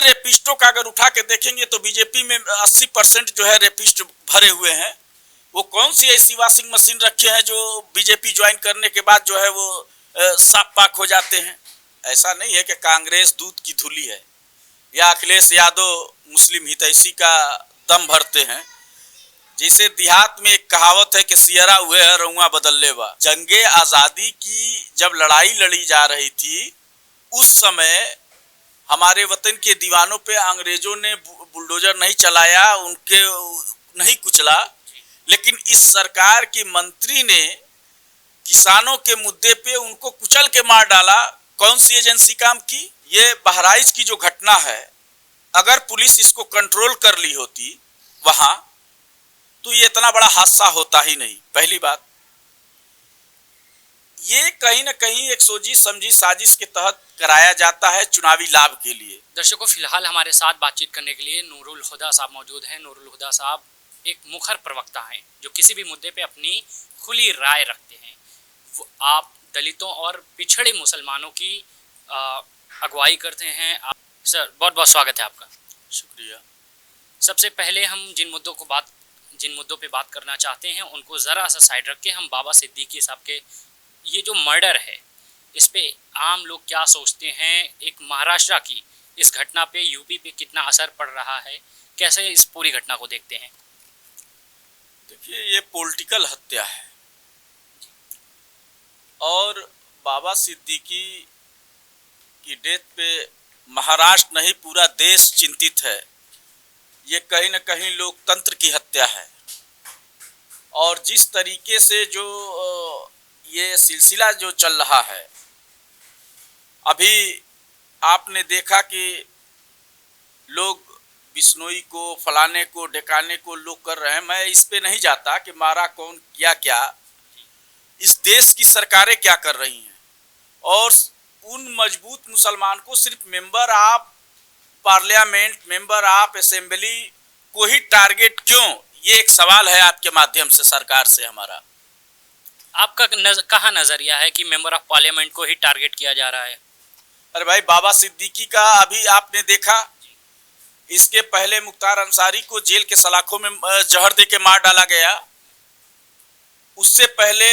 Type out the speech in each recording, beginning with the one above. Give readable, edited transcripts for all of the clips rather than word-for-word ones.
रेपिस्टों का अगर उठा के देखेंगे तो बीजेपी में 80% जो है रेपिस्ट भरे हुए हैं। वो कौन सी ऐसी वॉशिंग मशीन रखे हैं जो बीजेपी ज्वाइन करने के बाद जो है वो साफ पाक हो जाते हैं। ऐसा नहीं है कि कांग्रेस दूध की धुली है या अखिलेश यादव मुस्लिम हितैषी का दम भरते हैं। जैसे देहात में एक कहावत है कि सियरा हुए है रउआ बदल लेवा। जंगे आज़ादी की जब लड़ाई लड़ी जा रही थी उस समय हमारे वतन के दीवानों पे अंग्रेजों ने बुलडोजर नहीं चलाया, उनके नहीं कुचला, लेकिन इस सरकार की मंत्री ने किसानों के मुद्दे पे उनको कुचल के मार डाला। कौन सी एजेंसी काम की? ये बहराइच की जो घटना है, अगर पुलिस इसको कंट्रोल कर ली होती वहां तो ये इतना बड़ा हादसा होता ही नहीं। पहली बात, ये कहीं न कहीं एक सोची समझी साजिश के तहत कराया जाता है चुनावी लाभ के लिए। दर्शकों, फिलहाल हमारे साथ बातचीत करने के लिए नूरुल हुदा साहब मौजूद हैं। नूरुल हुदा साहब एक मुखर प्रवक्ता हैं जो किसी भी मुद्दे पे अपनी खुली राय रखते हैं। आप दलितों और पिछड़े मुसलमानों की अगुवाई करते हैं। सर, बहुत बहुत स्वागत है आपका। शुक्रिया। सबसे पहले हम जिन मुद्दों पे बात करना चाहते हैं उनको ज़रा सा साइड रख के हम बाबा सिद्दीकी साहब के ये जो मर्डर है इस पे आम लोग क्या सोचते हैं, एक महाराष्ट्र की इस घटना पे यूपी पे कितना असर पड़ रहा है, कैसे इस पूरी घटना को देखते हैं? देखिए, ये पॉलिटिकल हत्या है और बाबा सिद्दीकी की डेथ पे महाराष्ट्र नहीं पूरा देश चिंतित है। ये कहीं न कहीं लोकतंत्र की हत्या है और जिस तरीके से जो ये सिलसिला जो चल रहा है, अभी आपने देखा कि लोग बिश्नोई को, फलाने को, ढकाने को लोग कर रहे हैं। मैं इस पे नहीं जाता कि मारा कौन, किया क्या, इस देश की सरकारें क्या कर रही हैं और उन मजबूत मुसलमान को सिर्फ member of parliament, member of assembly को ही टारगेट क्यों? ये एक सवाल है आपके माध्यम से सरकार से हमारा। आपका कहाँ नजरिया है कि मेंबर ऑफ पार्लियामेंट को ही टारगेट किया जा रहा है? अरे भाई, बाबा सिद्दीकी का अभी आपने देखा, इसके पहले मुख्तार अंसारी को जेल के सलाखों में जहर दे के मार डाला गया। उससे पहले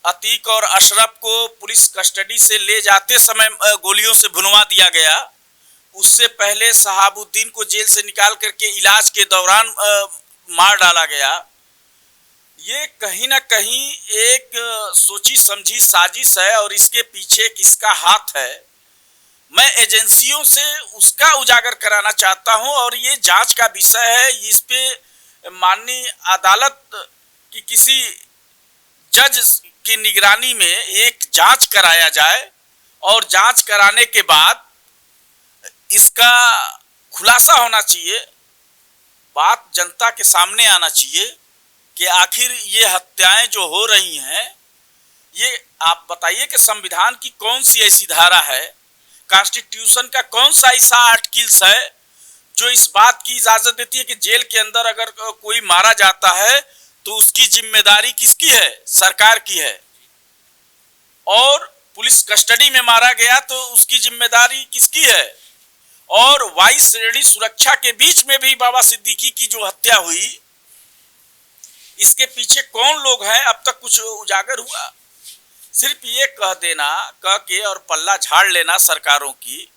अतीक और अशरफ को पुलिस कस्टडी से ले जाते समय गोलियों से भुनवा दिया गया। उससे पहले शहाबुद्दीन को जेल से निकाल करके इलाज के दौरान मार डाला गया। ये कहीं ना कहीं एक सोची समझी साजिश है और इसके पीछे किसका हाथ है, मैं एजेंसियों से उसका उजागर कराना चाहता हूं और ये जांच का विषय है। इस पे माननीय अदालत की किसी जज की निगरानी में एक जांच कराया जाए और जांच कराने के बाद इसका खुलासा होना चाहिए, बात जनता के सामने आना चाहिए कि आखिर ये हत्याएं जो हो रही हैं, ये आप बताइए कि संविधान की कौन सी ऐसी धारा है, कॉन्स्टिट्यूशन का कौन सा ऐसा आर्टिकल्स है जो इस बात की इजाजत देती है कि जेल के अंदर अगर कोई मारा जाता है तो उसकी जिम्मेदारी किसकी है? सरकार की है। और पुलिस कस्टडी में मारा गया तो उसकी जिम्मेदारी किसकी है? और वायु श्रेणी सुरक्षा के बीच में भी बाबा सिद्दीकी की जो हत्या हुई, इसके पीछे कौन लोग हैं अब तक कुछ उजागर हुआ? सिर्फ ये कह देना, कह के और पल्ला झाड़ लेना सरकारों की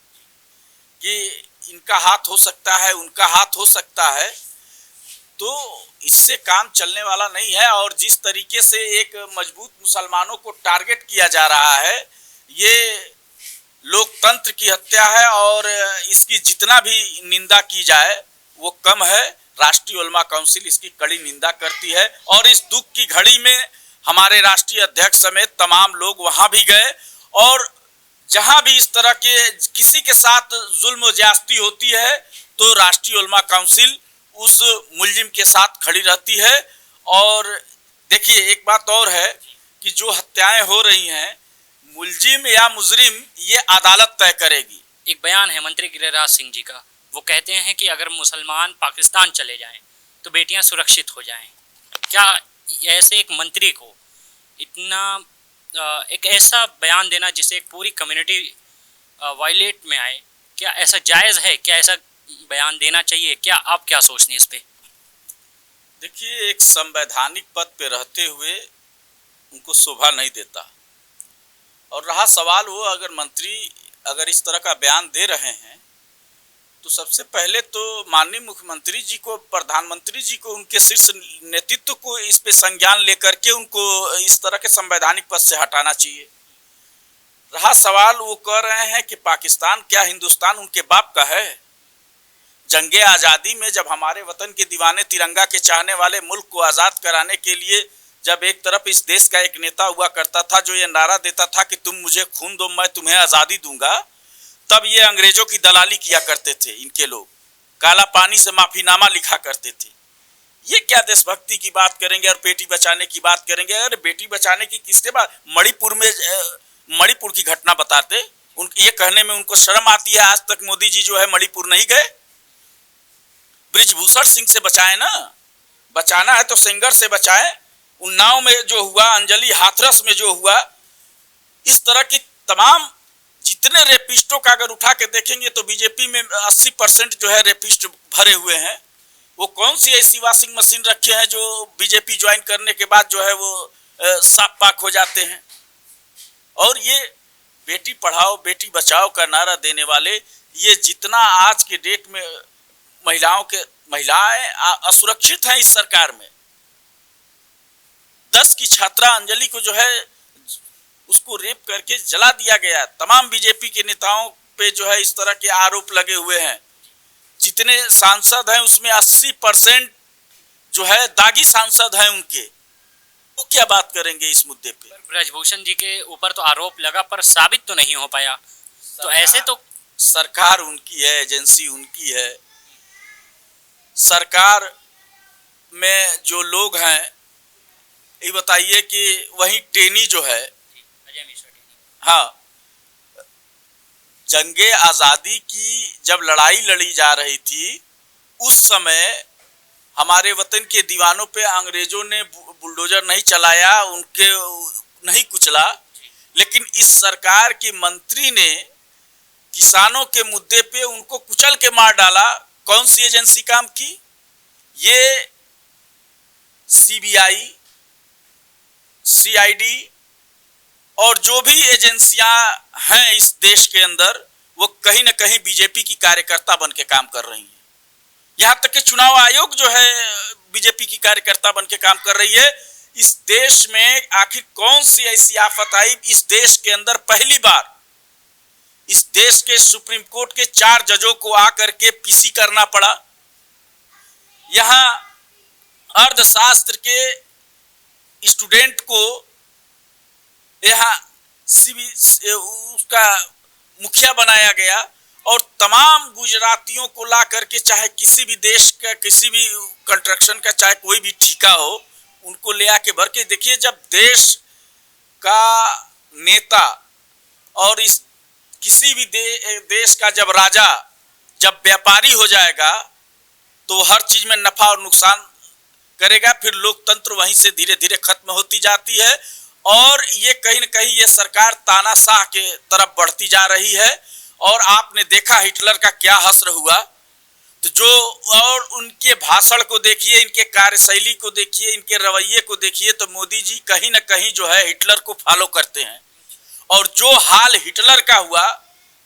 कि इनका हाथ हो सकता है, उनका हाथ हो सकता है, तो इससे काम चलने वाला नहीं है। और जिस तरीके से एक मजबूत मुसलमानों को टारगेट किया जा रहा है, ये लोकतंत्र की हत्या है और इसकी जितना भी निंदा की जाए वो कम है। राष्ट्रीय उलमा काउंसिल इसकी कड़ी निंदा करती है और इस दुख की घड़ी में हमारे राष्ट्रीय अध्यक्ष समेत तमाम लोग वहां भी गए और जहां भी इस तरह के किसी के साथ जुल्म ज्यादती होती है तो राष्ट्रीय उलमा काउंसिल उस मुलजिम के साथ खड़ी रहती है। और देखिए, एक बात और है कि जो हत्याएं हो रही हैं, मुलजिम या मुजरिम ये अदालत तय करेगी। एक बयान है मंत्री गिरिराज सिंह जी का, वो कहते हैं कि अगर मुसलमान पाकिस्तान चले जाएं तो बेटियां सुरक्षित हो जाएं। क्या ऐसे एक मंत्री को इतना एक ऐसा बयान देना जिससे एक पूरी कम्युनिटी वायलेट में आए, क्या ऐसा जायज़ है? क्या ऐसा बयान देना चाहिए, क्या आप क्या सोचते हैं इस पे? देखिए, एक संवैधानिक पद पे रहते हुए उनको शोभा नहीं देता। और रहा सवाल, वो अगर मंत्री अगर इस तरह का बयान दे रहे हैं, तो सबसे पहले तो माननीय मुख्यमंत्री जी को, प्रधानमंत्री जी को, उनके शीर्ष नेतृत्व को इस पे संज्ञान लेकर के उनको इस तरह के संवैधानिक पद से हटाना चाहिए। रहा सवाल, वो कह रहे हैं कि पाकिस्तान क्या हिंदुस्तान उनके बाप का है? जंगे आज़ादी में जब हमारे वतन के दीवाने, तिरंगा के चाहने वाले, मुल्क को आज़ाद कराने के लिए जब एक तरफ इस देश का एक नेता हुआ करता था जो ये नारा देता था कि तुम मुझे खून दो मैं तुम्हें आज़ादी दूंगा, तब ये अंग्रेजों की दलाली किया करते थे। इनके लोग काला पानी से माफीनामा लिखा करते थे। ये क्या देशभक्ति की बात करेंगे और बेटी बचाने की बात करेंगे? अरे बेटी बचाने की किसके बात? मणिपुर की घटना बताते, उन ये कहने में उनको शर्म आती है। आज तक मोदी जी जो है मणिपुर नहीं गए। ब्रिजभूषण सिंह से बचाए ना, बचाना है तो सेंगर से बचाए। उन्नाव में जो हुआ, अंजलि हाथरस में जो हुआ, इस तरह की तमाम जितने रेपिस्टों का अगर उठा के देखेंगे तो बीजेपी में 80% जो है रेपिस्ट भरे हुए हैं। वो कौन सी ऐसी वॉशिंग मशीन रखे हैं जो बीजेपी ज्वाइन करने के बाद जो है वो साफ पाक हो जाते हैं? और ये बेटी पढ़ाओ बेटी बचाओ का नारा देने वाले, ये जितना आज के डेट में महिलाएं असुरक्षित हैं इस सरकार में। 10 की छात्रा अंजलि को जो है उसको रेप करके जला दिया गया। तमाम बीजेपी के नेताओं पे जो है इस तरह के आरोप लगे हुए हैं। जितने सांसद हैं उसमें 80% जो है दागी सांसद हैं उनके। वो क्या बात करेंगे इस मुद्दे पे? ब्रजभूषण जी के ऊपर तो आरोप लगा पर साबित तो नहीं हो पाया। तो ऐसे तो सरकार उनकी है, एजेंसी उनकी है। सरकार में जो लोग हैं, ये बताइए कि वही टेनी जो है, हाँ, जंगे आज़ादी की जब लड़ाई लड़ी जा रही थी, उस समय हमारे वतन के दीवानों पे अंग्रेजों ने बुलडोजर नहीं चलाया, उनके नहीं कुचला, लेकिन इस सरकार की मंत्री ने किसानों के मुद्दे पे उनको कुचल के मार डाला। कौन सी एजेंसी काम की? ये सीबीआई, सीआईडी और जो भी एजेंसियां हैं इस देश के अंदर, वो कहीं न कहीं बीजेपी की कार्यकर्ता बन के काम कर रही हैं। यहाँ तक कि चुनाव आयोग जो है बीजेपी की कार्यकर्ता बन के काम कर रही है। इस देश में आखिर कौन सी ऐसी आफत आई? इस देश के अंदर पहली बार इस देश के सुप्रीम कोर्ट के 4 जजों को आकर के पीसी करना पड़ा। यहाँ अर्थशास्त्र के स्टूडेंट को यहाँ उसका मुखिया बनाया गया और तमाम गुजरातियों को ला करके, चाहे किसी भी देश का, किसी भी कंस्ट्रक्शन का, चाहे कोई भी ठेका हो, उनको ले आके भर के देखिए। जब देश का नेता और इस किसी भी देश का जब राजा, जब व्यापारी हो जाएगा तो हर चीज में नफा और नुकसान करेगा। फिर लोकतंत्र वहीं से धीरे धीरे खत्म होती जाती है और ये कहीं न कहीं ये सरकार तानाशाह के तरफ बढ़ती जा रही है। और आपने देखा हिटलर का क्या हश्र हुआ। तो जो, और उनके भाषण को देखिए, इनके कार्यशैली को देखिए, इनके रवैये को देखिए, तो मोदी जी कहीं न कहीं जो है हिटलर को फॉलो करते हैं। और जो हाल हिटलर का हुआ,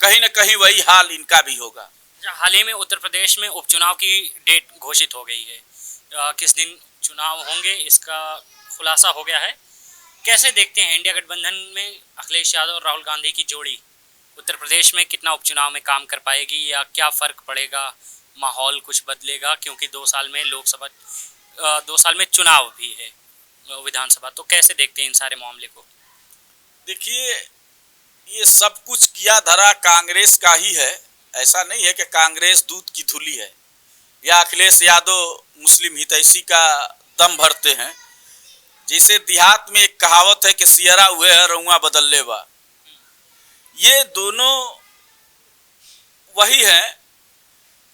कहीं न कहीं वही हाल इनका भी होगा। हाल ही में उत्तर प्रदेश में उपचुनाव की डेट घोषित हो गई है। किस दिन चुनाव होंगे इसका खुलासा हो गया है। कैसे देखते हैं इंडिया गठबंधन में अखिलेश यादव और राहुल गांधी की जोड़ी उत्तर प्रदेश में कितना उपचुनाव में काम कर पाएगी, या क्या फर्क पड़ेगा, माहौल कुछ बदलेगा? क्योंकि 2 साल में 2 साल में चुनाव भी है विधानसभा। तो कैसे देखते हैं इन सारे मामले को? देखिए, ये सब कुछ किया धरा कांग्रेस का ही है। ऐसा नहीं है कि कांग्रेस दूध की धुली है या अखिलेश यादव मुस्लिम हितैषी का दम भरते हैं। जैसे देहात में एक कहावत है कि सियरा हुए है रउआ बदल ले बा। ये दोनों वही है।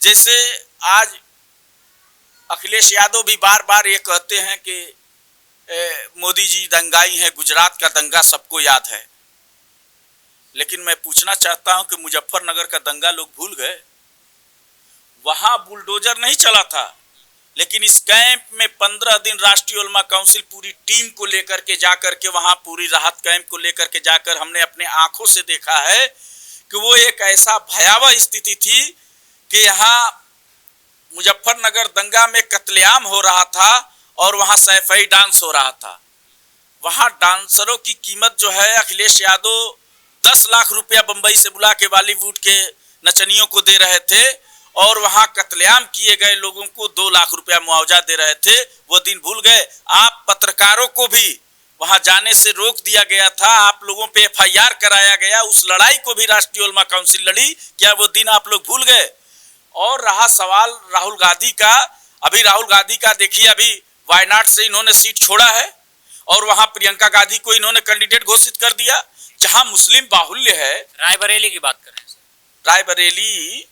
जैसे आज अखिलेश यादव भी बार बार ये कहते हैं कि मोदी जी दंगाई हैं, गुजरात का दंगा सबको याद है। लेकिन मैं पूछना चाहता हूं कि मुजफ्फरनगर का दंगा लोग भूल गए? वहां बुलडोजर नहीं चला था, लेकिन इस कैंप में 15 दिन राष्ट्रीय उलमा काउंसिल पूरी टीम को लेकर के जाकर के वहां पूरी राहत कैंप को लेकर के जाकर हमने अपने आंखों से देखा है कि वो एक ऐसा भयावह स्थिति थी कि यहाँ मुजफ्फरनगर दंगा में कत्लेआम हो रहा था और वहां सैफई डांस हो रहा था। वहां डांसरों की कीमत जो है अखिलेश यादव 10 लाख रुपया बंबई से बुला के बॉलीवुड के नचनियों को दे रहे थे और वहां कत्लेआम किए गए लोगों को 2 लाख रुपया मुआवजा दे रहे थे। वो दिन भूल गए। आप पत्रकारों को भी वहां जाने से रोक दिया गया था, आप लोगों पे FIR कराया गया, उस लड़ाई को भी राष्ट्रीय उलमा काउंसिल लड़ी। क्या वो दिन आप लोग भूल गए? और रहा सवाल राहुल गांधी का, अभी राहुल गांधी का देखिए, अभी वायनाड से इन्होंने सीट छोड़ा है और वहां प्रियंका गांधी को इन्होंने कैंडिडेट घोषित कर दिया। जहां मुस्लिम बाहुल्य है, रायबरेली की बात कर रहे हैं, रायबरेली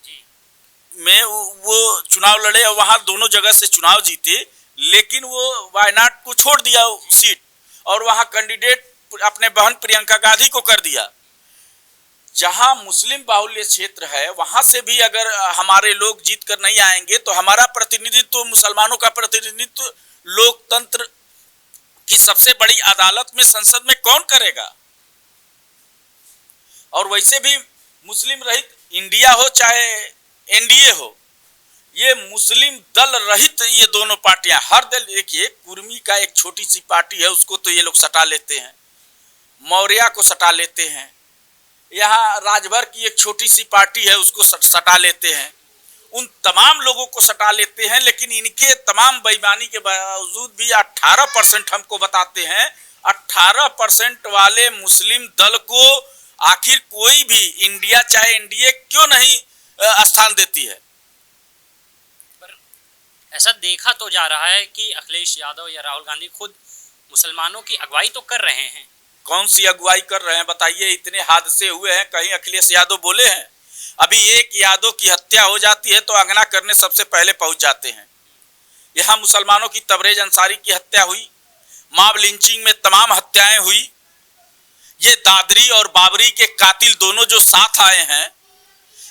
में वो चुनाव लड़े और वहां दोनों जगह से चुनाव जीते, लेकिन वो वायनाड को छोड़ दिया सीट और वहां कैंडिडेट अपने बहन प्रियंका गांधी को कर दिया। जहां मुस्लिम बाहुल्य क्षेत्र है वहां से भी अगर हमारे लोग जीत कर नहीं आएंगे तो हमारा प्रतिनिधित्व तो मुसलमानों का प्रतिनिधित्व लोकतंत्र की सबसे बड़ी अदालत में, संसद में कौन करेगा? और वैसे भी मुस्लिम रहित इंडिया हो चाहे NDA हो, ये मुस्लिम दल रहित ये दोनों पार्टियां, हर दल, देखिए कुर्मी का एक छोटी सी पार्टी है उसको तो ये लोग सटा लेते हैं, मौर्या को सटा लेते हैं, यहाँ राजभर की एक छोटी सी पार्टी है उसको सटा लेते हैं, उन तमाम लोगों को सटा लेते हैं। लेकिन इनके तमाम बेईमानी के बावजूद भी 18% हमको बताते हैं, 18% वाले मुस्लिम दल को आखिर कोई भी इंडिया चाहे NDA क्यों नहीं स्थान देती है? पर ऐसा देखा तो जा रहा है कि अखिलेश यादव या राहुल गांधी खुद मुसलमानों की अगुवाई तो कर रहे हैं। कौन सी अगुवाई कर रहे हैं बताइए? इतने हादसे हुए हैं, कहीं अखिलेश यादव बोले हैं? अभी एक यादव की हत्या हो जाती है तो अंगना करने सबसे पहले पहुंच जाते हैं। यहाँ मुसलमानों की तबरेज अंसारी की हत्या हुई, मॉब लिंचिंग में तमाम हत्याएं हुई, ये दादरी और बाबरी के कातिल दोनों जो साथ आए हैं,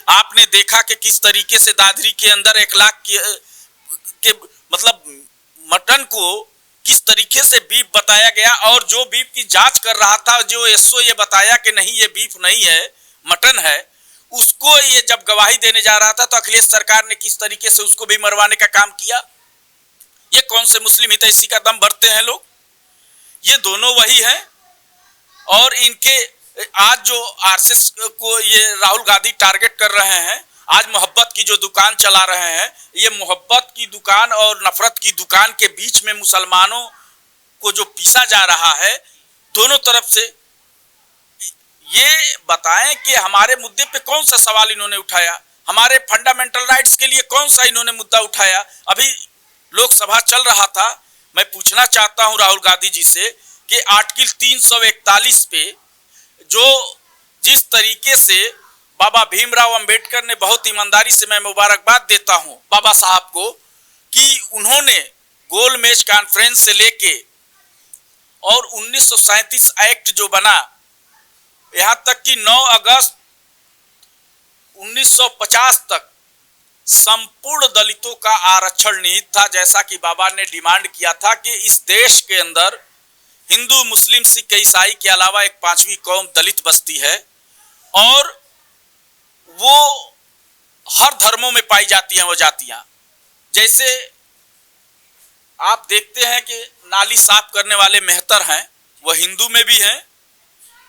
आपने देखा कि किस तरीके से दादरी के अंदर 1 लाख के मतलब मटन को किस तरीके से बीफ बताया गया और जो बीफ की जांच कर रहा था, जो SO ये बताया कि नहीं ये बीफ नहीं है मटन है, उसको ये जब गवाही देने जा रहा था तो अखिलेश सरकार ने किस तरीके से उसको भी मरवाने का काम किया। ये कौन से मुस्लिम हितैषी का दम भरते हैं लोग? ये दोनों वही हैं। और इनके आज जो RSS को ये राहुल गांधी टारगेट कर रहे हैं, आज मोहब्बत की जो दुकान चला रहे हैं, ये मोहब्बत की दुकान और नफरत की दुकान के बीच में मुसलमानों को जो पीसा जा रहा है दोनों तरफ से, ये बताएं कि हमारे मुद्दे पे कौन सा सवाल इन्होंने उठाया, हमारे फंडामेंटल राइट्स के लिए कौन सा इन्होंने मुद्दा उठाया। अभी लोकसभा चल रहा था, मैं पूछना चाहता हूं राहुल गांधी जी से कि आर्टिकल 341 पे जो जिस तरीके से बाबा भीमराव अंबेडकर ने, बहुत ईमानदारी से मैं मुबारकबाद देता हूं बाबा साहब को कि उन्होंने गोल मेज कॉन्फ्रेंस से लेके और 1937 एक्ट जो बना, यहां तक कि 9 अगस्त 1950 तक संपूर्ण दलितों का आरक्षण निहित था, जैसा कि बाबा ने डिमांड किया था कि इस देश के अंदर हिंदू, मुस्लिम, सिख, ईसाई के अलावा एक 5वीं कौम दलित बस्ती है और वो हर धर्मों में पाई जाती हैं वो जातियां। जैसे आप देखते हैं कि नाली साफ करने वाले मेहतर हैं, वो हिंदू में भी हैं,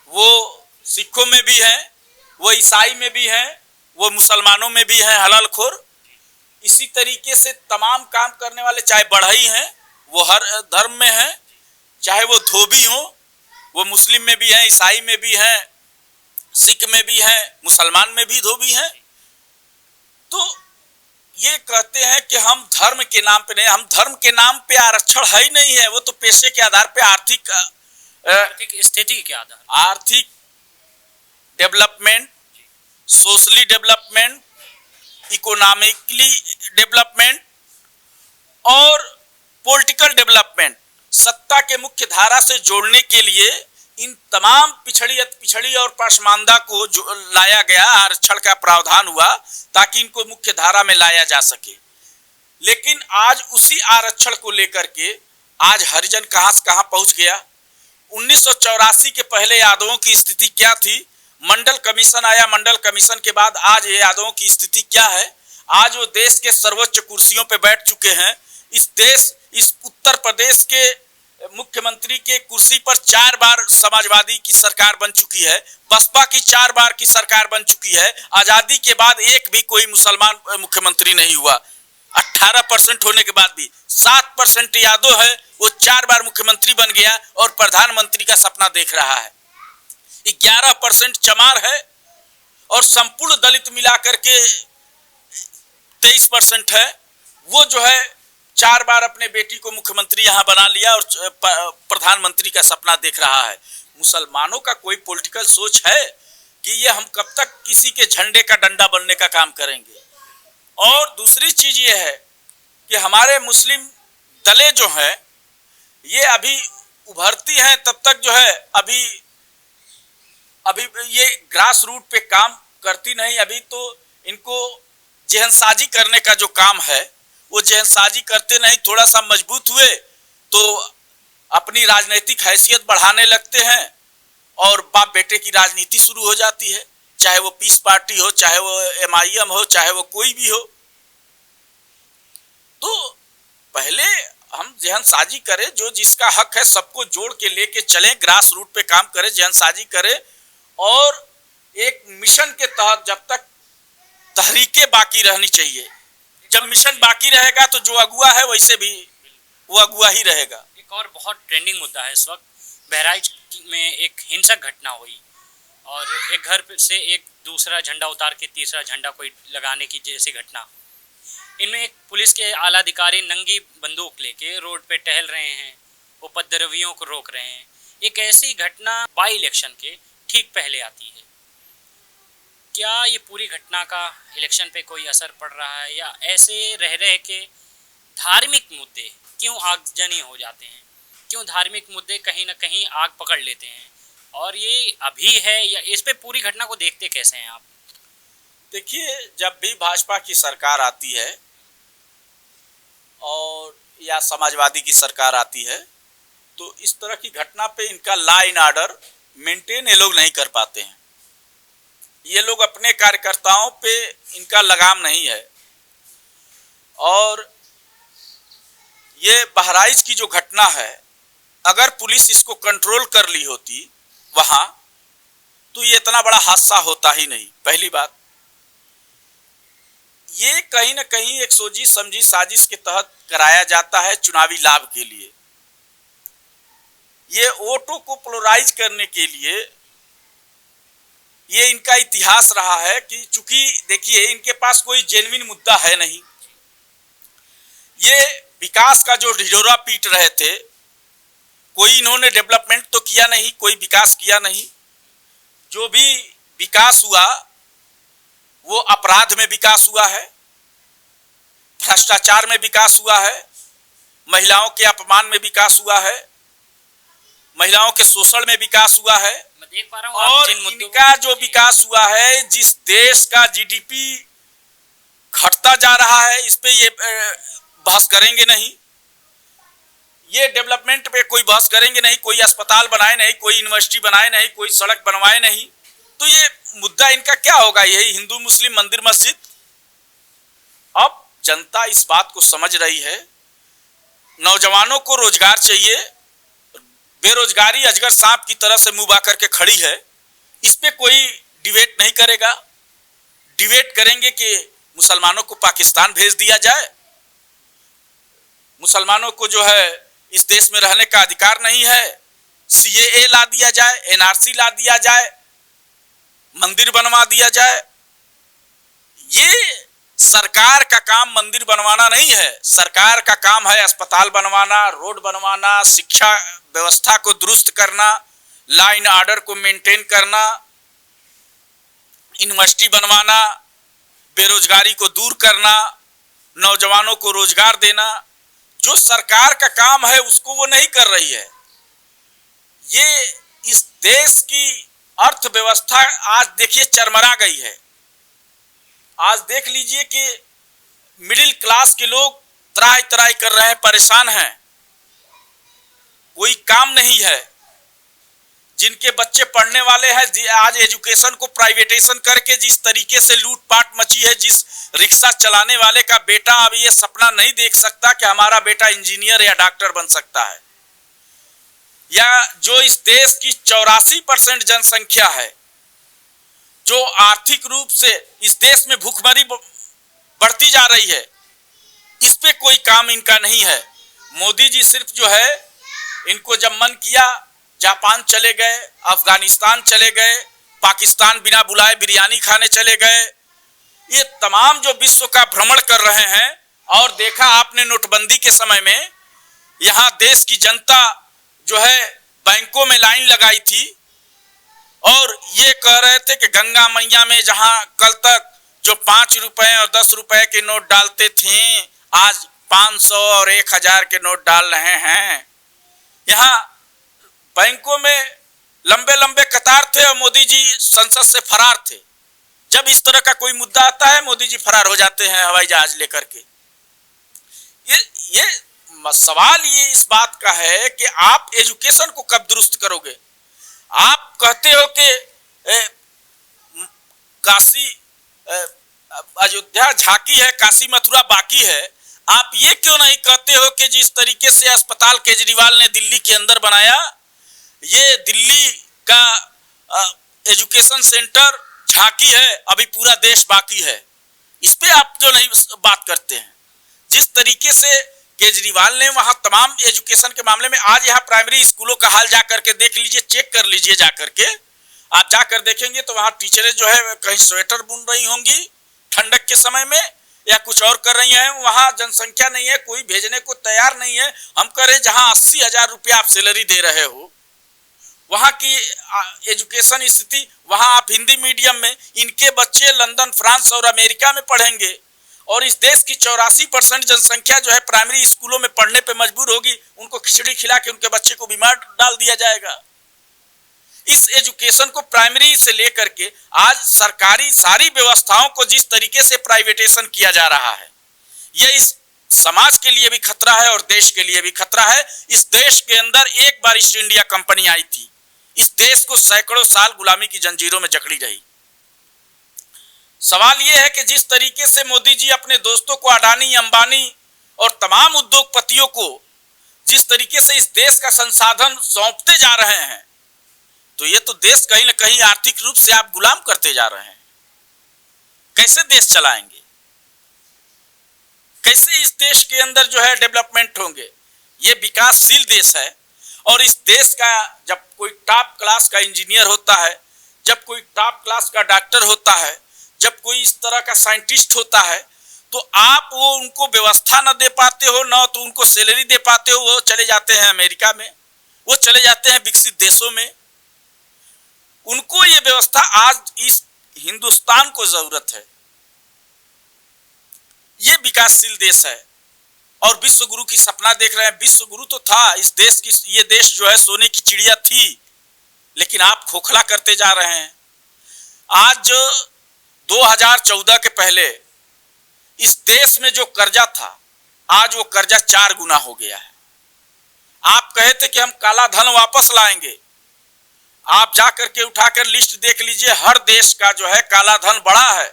वो सिखों में भी हैं, वो ईसाई में भी हैं, वो मुसलमानों में भी हैं हलालखोर। इसी तरीके से तमाम काम करने वाले, चाहे बढ़ई हैं वो हर धर्म में हैं, चाहे वो धोबी हो वो मुस्लिम में भी हैं, ईसाई में भी हैं, सिख में भी हैं, मुसलमान में भी धोबी हैं। तो ये कहते हैं कि हम धर्म के नाम पे नहीं, हम धर्म के नाम पे आरक्षण है ही नहीं है, वो तो पेशे के आधार पे आर्थिक स्थिति के आधार, आर्थिक development, socially development, economically development और पॉलिटिकल डेवलपमेंट, सत्ता के मुख्य धारा से जोड़ने के लिए इन तमाम पिछड़ी और पसमानदा को जो लाया गया, आरक्षण का प्रावधान हुआ ताकि इनको मुख्य धारा में लाया जा सके। लेकिन आज उसी आरक्षण को लेकर के आज हरिजन कहां से कहां पहुंच गया। 1984 के पहले यादवों की स्थिति क्या थी, मंडल कमीशन आया, मंडल कमीशन के बाद आज ये यादवों की स्थिति क्या है। आज वो देश के सर्वोच्च कुर्सियों पे बैठ चुके हैं। इस उत्तर प्रदेश के मुख्यमंत्री के कुर्सी पर 4 बार समाजवादी की सरकार बन चुकी है, बसपा की 4 बार की सरकार बन चुकी है। आजादी के बाद एक भी कोई मुसलमान मुख्यमंत्री नहीं हुआ। 18% होने के बाद भी 7% यादव है, वो 4 बार मुख्यमंत्री बन गया और प्रधानमंत्री का सपना देख रहा है। 11% चमार है और संपूर्ण दलित मिलाकर के 23% है। वो जो है 4 बार अपने बेटी को मुख्यमंत्री यहां बना लिया और प्रधानमंत्री का सपना देख रहा है। मुसलमानों का कोई पॉलिटिकल सोच है कि ये हम कब तक किसी के झंडे का डंडा बनने का काम करेंगे। और दूसरी चीज ये है कि हमारे मुस्लिम दलें जो है ये अभी उभरती हैं, तब तक जो है अभी ये ग्रास रूट पे काम करती नहीं। अभी तो इनको जहनसाजी करने का जो काम है वो जहनसाजी करते नहीं। थोड़ा सा मजबूत हुए तो अपनी राजनीतिक हैसियत बढ़ाने लगते हैं और बाप बेटे की राजनीति शुरू हो जाती है, चाहे वो पीस पार्टी हो, चाहे वो MIM हो, चाहे वो कोई भी हो। तो पहले हम जहनसाजी करें, जो जिसका हक है सबको जोड़ के लेके चलें, ग्रास रूट पे काम करें, जहनसाजी करें और एक मिशन के तहत जब तक तहरीकें बाकी रहनी चाहिए। जब मिशन बाकी रहेगा तो जो अगुआ है वैसे भी वो अगुआ ही रहेगा। एक और बहुत ट्रेंडिंग मुद्दा है इस वक्त, बहराइच में एक हिंसक घटना हुई और एक घर से एक दूसरा झंडा उतार के तीसरा झंडा कोई लगाने की जैसी घटना। इनमें एक पुलिस के आला अधिकारी नंगी बंदूक लेके रोड पे टहल रहे हैं, उपद्रवियों को रोक रहे हैं। एक ऐसी घटना बाई इलेक्शन के ठीक पहले आती है। क्या ये पूरी घटना का इलेक्शन पे कोई असर पड़ रहा है या ऐसे रह के धार्मिक मुद्दे क्यों आगजनी हो जाते हैं, क्यों धार्मिक मुद्दे कहीं ना कहीं आग पकड़ लेते हैं और ये अभी है या इस पे पूरी घटना को देखते कैसे हैं आप? देखिए, जब भी भाजपा की सरकार आती है और या समाजवादी की सरकार आती है तो इस तरह की घटना पे इनका लॉ एंड ऑर्डर मेंटेन ये लोग नहीं कर पाते हैं। ये लोग अपने कार्यकर्ताओं पे इनका लगाम नहीं है। और ये बहराइच की जो घटना है, अगर पुलिस इसको कंट्रोल कर ली होती वहां तो ये इतना बड़ा हादसा होता ही नहीं। पहली बात, ये कहीं ना कहीं एक सोची समझी साजिश के तहत कराया जाता है चुनावी लाभ के लिए। ये वोटों को पोलराइज करने के लिए ये इनका इतिहास रहा है कि चूंकि देखिए इनके पास कोई जेन्युइन मुद्दा है नहीं। ये विकास का जो ढिढोरा पीट रहे थे, कोई इन्होंने डेवलपमेंट तो किया नहीं, कोई विकास किया नहीं। जो भी विकास हुआ वो अपराध में विकास हुआ है, भ्रष्टाचार में विकास हुआ है, महिलाओं के अपमान में विकास हुआ है, महिलाओं के शोषण में विकास हुआ है। मैं देख पा रहा हूं और इनका जो विकास हुआ है, जिस देश का GDP घटता जा रहा है, इस पे ये बहस करेंगे नहीं। ये डेवलपमेंट पे कोई बहस करेंगे नहीं, कोई अस्पताल बनाए नहीं, कोई यूनिवर्सिटी बनाए नहीं, कोई सड़क बनवाए नहीं। तो ये मुद्दा इनका क्या होगा? यही हिंदू मुस्लिम मंदिर मस्जिद। अब जनता इस बात को समझ रही है, नौजवानों को रोजगार चाहिए, बेरोजगारी अजगर सांप की तरह से मुंह बाकर के खड़ी है। इस पे कोई डिबेट नहीं करेगा। डिबेट करेंगे कि मुसलमानों को पाकिस्तान भेज दिया जाए, मुसलमानों को जो है इस देश में रहने का अधिकार नहीं है, CAA ला दिया जाए, NRC ला दिया जाए, मंदिर बनवा दिया जाए। ये सरकार का काम मंदिर बनवाना नहीं है। सरकार का काम है अस्पताल बनवाना, रोड बनवाना, शिक्षा व्यवस्था को दुरुस्त करना, लॉ एंड ऑर्डर को मेंटेन करना, यूनिवर्सिटी बनवाना, बेरोजगारी को दूर करना, नौजवानों को रोजगार देना। जो सरकार का काम है उसको वो नहीं कर रही है। ये इस देश की अर्थव्यवस्था आज देखिए चरमरा गई है। आज देख लीजिए कि मिडिल क्लास के लोग त्राही त्राही कर रहे हैं, परेशान हैं, कोई काम नहीं है। जिनके बच्चे पढ़ने वाले हैं, आज एजुकेशन को प्राइवेटाइजेशन करके जिस तरीके से लूटपाट मची है, जिस रिक्शा चलाने वाले का बेटा अब ये सपना नहीं देख सकता कि हमारा बेटा इंजीनियर या डॉक्टर बन सकता है, या जो इस देश की 84% जनसंख्या है, जो आर्थिक रूप से इस देश में भूखमरी बढ़ती जा रही है, इस पे कोई काम इनका नहीं है। मोदी जी सिर्फ जो है, इनको जब मन किया जापान चले गए, अफगानिस्तान चले गए, पाकिस्तान बिना बुलाए बिरयानी खाने चले गए। ये तमाम जो विश्व का भ्रमण कर रहे हैं, और देखा आपने नोटबंदी के समय में यहाँ देश की जनता जो है बैंकों में लाइन लगाई थी और ये कह रहे थे कि गंगा मैया में जहां कल तक जो 5 रुपए और 10 रुपए के नोट डालते थे, आज 500 और 1000 के नोट डाल रहे हैं। यहाँ बैंकों में लंबे लंबे कतार थे और मोदी जी संसद से फरार थे। जब इस तरह का कोई मुद्दा आता है, मोदी जी फरार हो जाते हैं हवाई जहाज लेकर के। ये सवाल ये इस बात का है कि आप एजुकेशन को कब दुरुस्त करोगे। आप कहते हो कि काशी अयोध्या झांकी है, काशी मथुरा बाकी है। आप ये क्यों नहीं कहते हो कि जिस तरीके से अस्पताल केजरीवाल ने दिल्ली के अंदर बनाया, ये दिल्ली का एजुकेशन सेंटर झांकी है, अभी पूरा देश बाकी है। इस पे आप क्यों नहीं बात करते हैं। जिस तरीके से केजरीवाल ने वहां तमाम एजुकेशन के मामले में, आज यहाँ प्राइमरी स्कूलों का हाल जाकर के देख लीजिए, चेक कर लीजिए जाकर के। आप जाकर देखेंगे तो वहां टीचरें जो है कहीं स्वेटर बुन रही होंगी ठंडक के समय में, या कुछ और कर रही हैं। वहां जनसंख्या नहीं है, कोई भेजने को तैयार नहीं है। हम कह रहे जहां 80,000 रुपया आप सैलरी दे रहे हो, वहां की एजुकेशन स्थिति, वहां आप हिंदी मीडियम में, इनके बच्चे लंदन, फ्रांस और अमेरिका में पढ़ेंगे, और इस देश की 84% जनसंख्या जो है प्राइमरी स्कूलों में पढ़ने पे मजबूर होगी। उनको खिचड़ी खिला के उनके बच्चे को बीमार डाल दिया जाएगा। इस एजुकेशन को प्राइमरी से लेकर के आज सरकारी सारी व्यवस्थाओं को जिस तरीके से प्राइवेटाइजेशन किया जा रहा है, यह इस समाज के लिए भी खतरा है और देश के लिए भी खतरा है। इस देश के अंदर एक बार ईस्ट इंडिया कंपनी आई थी, इस देश को सैकड़ों साल गुलामी की जंजीरों में जकड़ी रही। सवाल यह है कि जिस तरीके से मोदी जी अपने दोस्तों को, अडानी, अंबानी और तमाम उद्योगपतियों को जिस तरीके से इस देश का संसाधन सौंपते जा रहे हैं, तो ये तो देश कहीं ना कहीं आर्थिक रूप से आप गुलाम करते जा रहे हैं। कैसे देश चलाएंगे, कैसे इस देश के अंदर जो है डेवलपमेंट होंगे। ये विकासशील देश है, और इस देश का जब कोई टॉप क्लास का इंजीनियर होता है, जब कोई टॉप क्लास का डॉक्टर होता है, जब कोई इस तरह का साइंटिस्ट होता है, तो आप वो उनको व्यवस्था न दे पाते हो, न तो उनको सैलरी दे पाते हो। वो चले जाते हैं अमेरिका में, वो चले जाते हैं विकसित देशों में। उनको ये व्यवस्था आज इस हिंदुस्तान को जरूरत है। ये विकासशील देश है और विश्व गुरु की सपना देख रहे हैं। विश्व गुरु तो था इस देश की, ये देश जो है सोने की चिड़िया थी, लेकिन आप खोखला करते जा रहे हैं। आज 2014 के पहले इस देश में जो कर्जा था, आज वो कर्जा 4 गुना हो गया है। आप कहे थे कि हम काला धन वापस लाएंगे। आप जाकर के उठाकर लिस्ट देख लीजिए, हर देश का जो है काला धन बढ़ा है।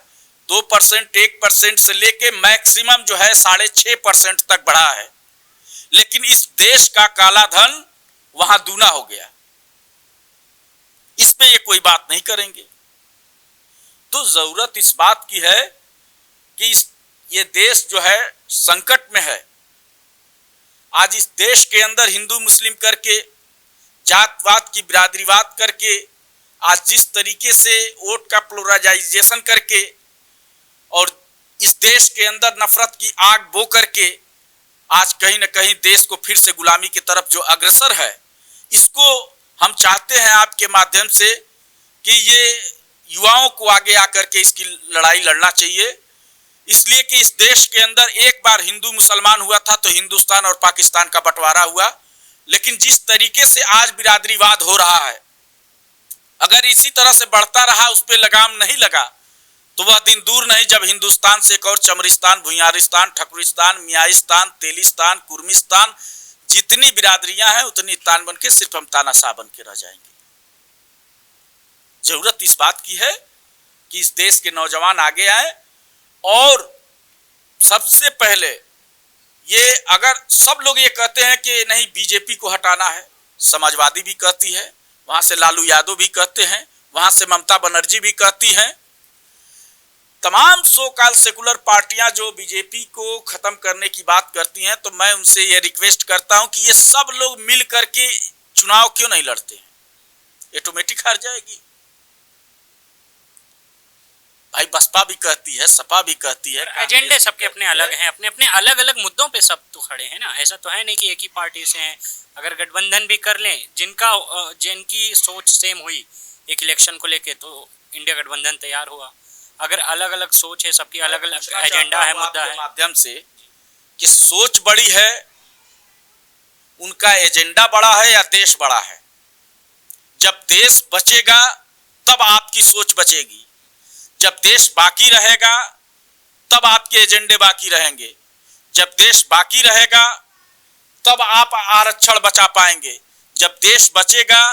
2%, 1% से लेके मैक्सिमम जो है 6.5% तक बढ़ा है, लेकिन इस देश का काला धन वहां दूना हो गया। इस पे ये कोई बात नहीं करेंगे। तो जरूरत इस बात की है कि ये देश जो है संकट में है। आज इस देश के अंदर हिंदू मुस्लिम करके, जातवाद की बिरादरीवाद करके, आज जिस तरीके से वोट का पोलराइजेशन करके और इस देश के अंदर नफरत की आग बो करके, आज कहीं ना कहीं देश को फिर से गुलामी की तरफ जो अग्रसर है, इसको हम चाहते हैं आपके माध्यम से कि ये युवाओं को आगे आकर के इसकी लड़ाई लड़ना चाहिए। इसलिए कि इस देश के अंदर एक बार हिंदू मुसलमान हुआ था तो हिंदुस्तान और पाकिस्तान का बंटवारा हुआ, लेकिन जिस तरीके से आज बिरादरीवाद हो रहा है, अगर इसी तरह से बढ़ता रहा, उस पर लगाम नहीं लगा, तो वह दिन दूर नहीं जब हिंदुस्तान से एक और चमरिस्तान, भुइयारिस्तान, ठकुरिस्तान, मियाइस्तान, तेलिस्तान, कुर्मिस्तान, जितनी बिरादरियां हैं उतनी तान बन के सिर्फ हम तानाशाह बन के रह जाएंगे। जरूरत इस बात की है कि इस देश के नौजवान आगे आए और सबसे पहले ये, अगर सब लोग ये कहते हैं कि नहीं बीजेपी को हटाना है, समाजवादी भी कहती है, वहां से लालू यादव भी कहते हैं, वहां से ममता बनर्जी भी कहती हैं, तमाम सो कॉल्ड सेकुलर पार्टियां जो बीजेपी को खत्म करने की बात करती हैं, तो मैं उनसे ये रिक्वेस्ट करता हूं कि ये सब लोग मिल करके चुनाव क्यों नहीं लड़ते हैं? ऑटोमेटिक हार जाएगी। भाई बसपा भी कहती है, सपा भी कहती है, एजेंडे सबके अपने अलग हैं, अपने अपने अलग अलग मुद्दों पे सब तो खड़े हैं ना। ऐसा तो है नहीं कि एक ही पार्टी से हैं। अगर गठबंधन भी कर लें, जिनकी सोच सेम हुई एक इलेक्शन को लेके, तो इंडिया गठबंधन तैयार हुआ। अगर अलग अलग सोच है, सबकी अलग अलग एजेंडा है, मुद्दा है, माध्यम से कि सोच बड़ी है, उनका एजेंडा बड़ा है या देश बड़ा है। जब देश बचेगा तब आपकी सोच बचेगी, जब देश बाकी रहेगा तब आपके एजेंडे बाकी रहेंगे, जब देश बाकी रहेगा तब आप आरक्षण बचा पाएंगे, जब देश बचेगा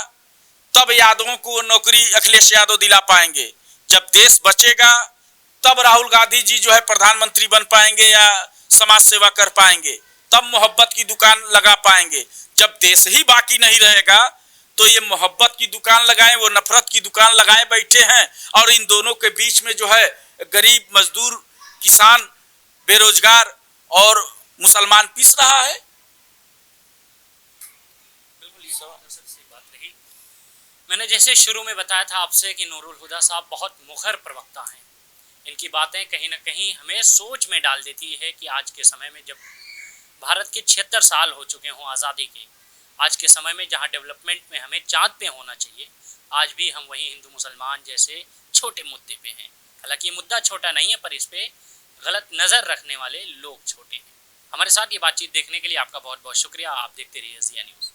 तब यादवों को नौकरी अखिलेश यादव दिला पाएंगे, जब देश बचेगा तब राहुल गांधी जी जो है प्रधानमंत्री बन पाएंगे या समाज सेवा कर पाएंगे, तब मोहब्बत की दुकान लगा पाएंगे। जब देश ही बाकी नहीं रहेगा तो ये मोहब्बत की दुकान लगाए, वो नफरत की दुकान लगाए बैठे हैं, और इन दोनों के बीच में जो है गरीब मजदूर, किसान, बेरोजगार और मुसलमान पीस रहा है। बिल्कुल ये सही बात रही। मैंने जैसे शुरू में बताया था आपसे कि नूरुल हुदा साहब बहुत मुखर प्रवक्ता हैं। इनकी बातें कहीं ना कहीं हमें सोच में डाल देती है कि आज के समय में, जब भारत के 76 साल हो चुके हों आज़ादी के, आज के समय में जहां डेवलपमेंट में हमें चाँद पे होना चाहिए, आज भी हम वही हिंदू मुसलमान जैसे छोटे मुद्दे पे हैं। हालांकि ये मुद्दा छोटा नहीं है, पर इस पे गलत नज़र रखने वाले लोग छोटे हैं। हमारे साथ ये बातचीत देखने के लिए आपका बहुत बहुत शुक्रिया। आप देखते रहिए ज़िया न्यूज़।